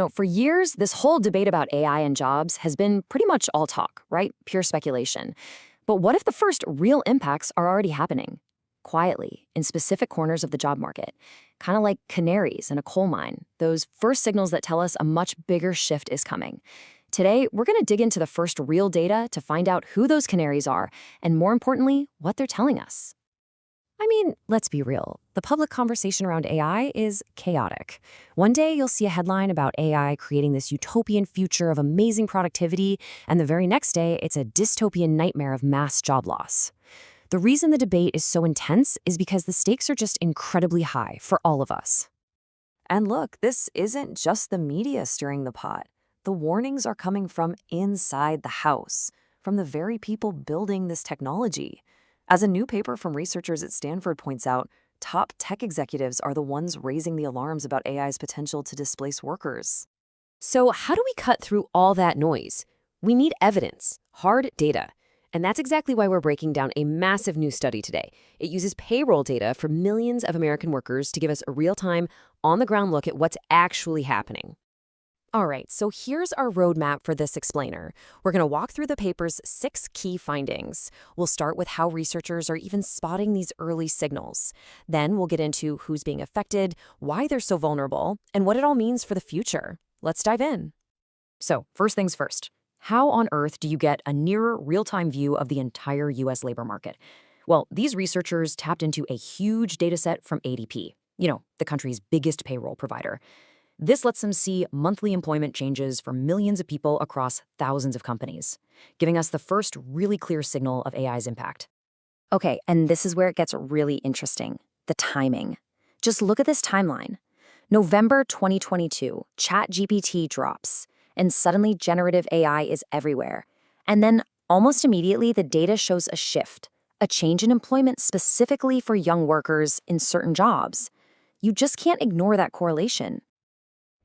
For years, this whole debate about AI and jobs has been pretty much all talk, right? Pure speculation. But what if the first real impacts are already happening? Quietly, in specific corners of the job market, kind of like canaries in a coal mine, those first signals that tell us a much bigger shift is coming. Today, we're going to dig into the first real data to find out who those canaries are, and more importantly, what they're telling us. I mean, let's be real. The public conversation around AI is chaotic. One day you'll see a headline about AI creating this utopian future of amazing productivity, and the very next day it's a dystopian nightmare of mass job loss. The reason the debate is so intense is because the stakes are just incredibly high for all of us. And look, this isn't just the media stirring the pot. The warnings are coming from inside the house, from the very people building this technology. As a new paper from researchers at Stanford points out, top tech executives are the ones raising the alarms about AI's potential to displace workers. So, how do we cut through all that noise? We need evidence, hard data. And that's exactly why we're breaking down a massive new study today. It uses payroll data for millions of American workers to give us a real-time, on-the-ground look at what's actually happening. All right, so here's our roadmap for this explainer. We're going to walk through the paper's 6 key findings. We'll start with how researchers are even spotting these early signals. Then we'll get into who's being affected, why they're so vulnerable, and what it all means for the future. Let's dive in. So, first things first. How on earth do you get a nearer real-time view of the entire U.S. labor market? Well, these researchers tapped into a huge data set from ADP, the country's biggest payroll provider. This lets them see monthly employment changes for millions of people across thousands of companies, giving us the first really clear signal of AI's impact. Okay, and this is where it gets really interesting, the timing. Just look at this timeline. November 2022, ChatGPT drops, and suddenly generative AI is everywhere. And then almost immediately, the data shows a shift, a change in employment specifically for young workers in certain jobs. You just can't ignore that correlation.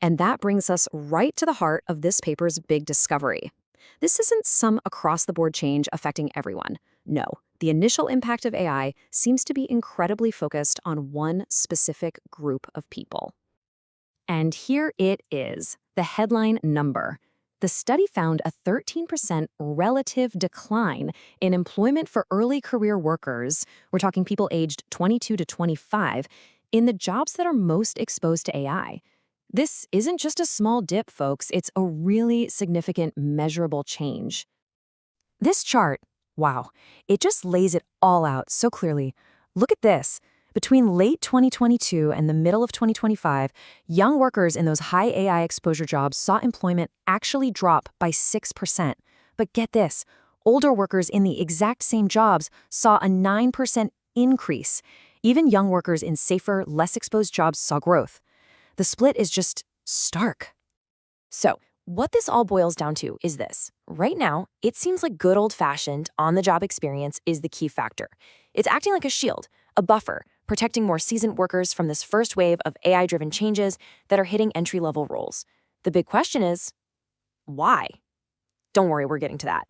And that brings us right to the heart of this paper's big discovery. This isn't some across-the-board change affecting everyone. No, the initial impact of AI seems to be incredibly focused on one specific group of people. And here it is, the headline number. The study found a 13% relative decline in employment for early career workers, we're talking people aged 22 to 25, in the jobs that are most exposed to AI. This isn't just a small dip, folks. It's a really significant, measurable change. This chart, wow, it just lays it all out so clearly. Look at this. Between late 2022 and the middle of 2025, young workers in those high AI exposure jobs saw employment actually drop by 6%. But get this, older workers in the exact same jobs saw a 9% increase. Even young workers in safer, less exposed jobs saw growth. The split is just stark. So, what this all boils down to is this. Right now, it seems like good old-fashioned, on-the-job experience is the key factor. It's acting like a shield, a buffer, protecting more seasoned workers from this first wave of AI-driven changes that are hitting entry-level roles. The big question is, why? Don't worry, we're getting to that.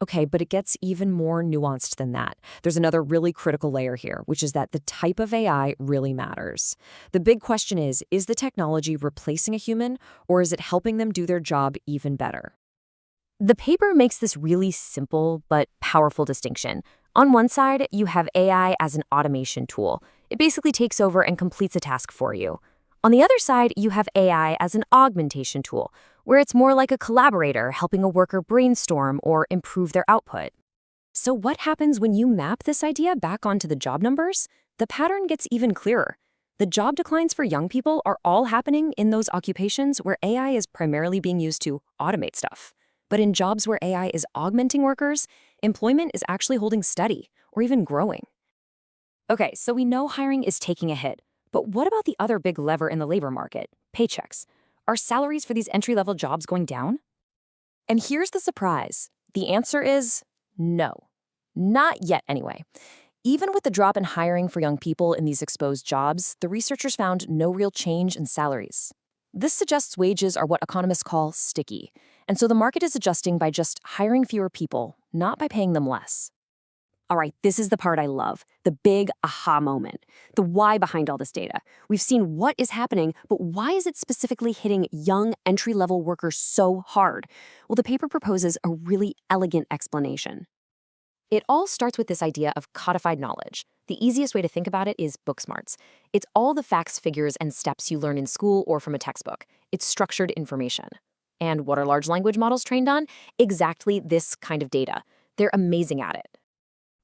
Okay, but it gets even more nuanced than that. There's another really critical layer here, which is that the type of AI really matters. The big question is the technology replacing a human, or is it helping them do their job even better? The paper makes this really simple but powerful distinction. On one side, you have AI as an automation tool. It basically takes over and completes a task for you. On the other side, you have AI as an augmentation tool, where it's more like a collaborator helping a worker brainstorm or improve their output. So what happens when you map this idea back onto the job numbers? The pattern gets even clearer. The job declines for young people are all happening in those occupations where AI is primarily being used to automate stuff. But in jobs where AI is augmenting workers, employment is actually holding steady or even growing. Okay, so we know hiring is taking a hit. But what about the other big lever in the labor market, paychecks? Are salaries for these entry-level jobs going down? And here's the surprise. The answer is no. Not yet, anyway. Even with the drop in hiring for young people in these exposed jobs, the researchers found no real change in salaries. This suggests wages are what economists call sticky, and so the market is adjusting by just hiring fewer people, not by paying them less. All right, this is the part I love, the big aha moment, the why behind all this data. We've seen what is happening, but why is it specifically hitting young entry-level workers so hard? Well, the paper proposes a really elegant explanation. It all starts with this idea of codified knowledge. The easiest way to think about it is book smarts. It's all the facts, figures, and steps you learn in school or from a textbook. It's structured information. And what are large language models trained on? Exactly this kind of data. They're amazing at it.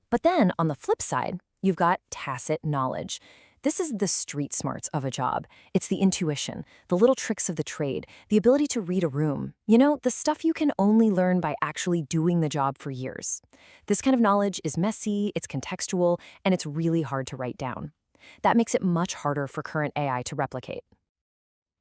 But then, on the flip side, you've got tacit knowledge. This is the street smarts of a job. It's the intuition, the little tricks of the trade, the ability to read a room. You know, the stuff you can only learn by actually doing the job for years. This kind of knowledge is messy, it's contextual, and it's really hard to write down. That makes it much harder for current AI to replicate.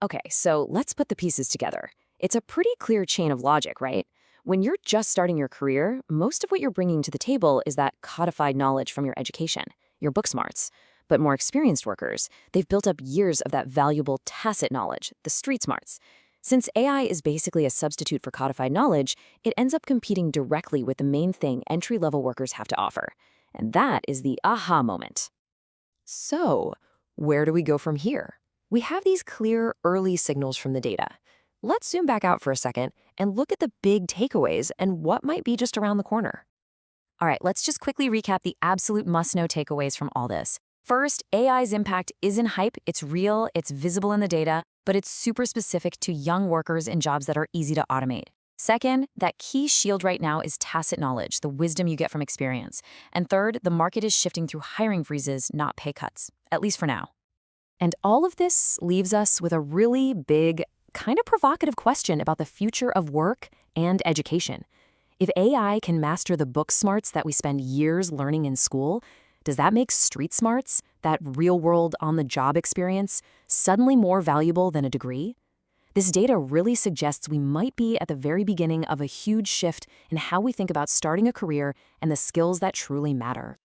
Okay, so let's put the pieces together. It's a pretty clear chain of logic, right? When you're just starting your career, most of what you're bringing to the table is that codified knowledge from your education, your book smarts. But more experienced workers, they've built up years of that valuable tacit knowledge, the street smarts. Since AI is basically a substitute for codified knowledge, it ends up competing directly with the main thing entry-level workers have to offer. And that is the aha moment. So, where do we go from here? We have these clear early signals from the data. Let's zoom back out for a second and look at the big takeaways and what might be just around the corner. All right, let's just quickly recap the absolute must-know takeaways from all this. First, AI's impact isn't hype, it's real, it's visible in the data, but it's super specific to young workers in jobs that are easy to automate. Second, that key shield right now is tacit knowledge, the wisdom you get from experience. And third, the market is shifting through hiring freezes, not pay cuts, at least for now. And all of this leaves us with a really big, kind of provocative question about the future of work and education. If AI can master the book smarts that we spend years learning in school, does that make street smarts, that real-world on-the-job experience, suddenly more valuable than a degree? This data really suggests we might be at the very beginning of a huge shift in how we think about starting a career and the skills that truly matter.